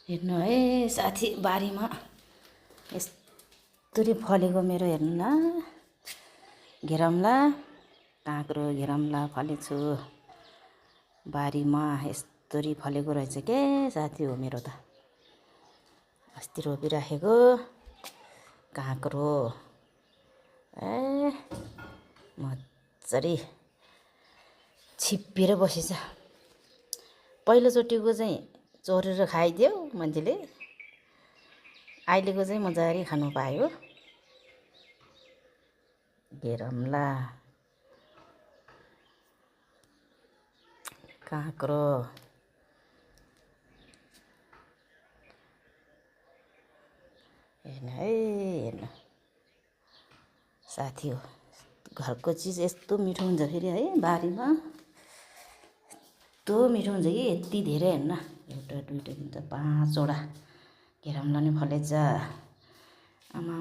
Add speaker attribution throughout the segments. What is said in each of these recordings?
Speaker 1: हेर्नु है साथी बारीमा यस्तरी फलेको मेरो हेर्नु न घेरम्ला काँक्रो घेरम्ला फलेछु बारीमा यस्तरी फलेको रहेछ के साथी हो मेरो त अस्ति रोपिराखेको काँक्रो मजाले छिप्पिएर बसेछ पहिलोचोटिको चाहिँ चोरेर खाइदियो मान्छेले अहिलेको चाहिँ मजाले खानु पायो घेरम्ला काँक्रो हेर्नु है हेर्नु साथी हो घरको चिज यस्तो मिठो हुन्छ फेरि है बारीमा यस्तो मिठो हुन्छ कि यति धेरै हेर्न एउटा दुईवटा तिनवटा पाँचवटा घेरम्ला नि फलेछ आमा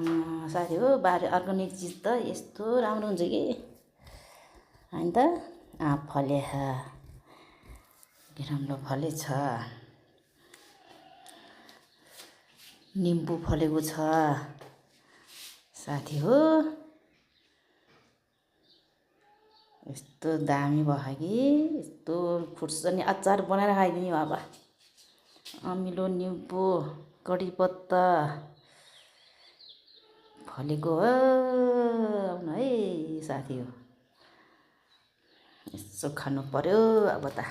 Speaker 1: साथी हो बारी अर्ग्यानिक चिज त यस्तो राम्रो हुन्छ कि होइन त आँप फले घेरम्ला फलेछ निम्बु फलेको छ साथी हो यस्तो दामी भयो कि यस्तो फुट्छ नि अचार बनाएर खाइदिने बाबा अमिलो निम्बु कढीपत्ता फलेको हो आउनु है साथी हो यसो खानु पर्यो अब त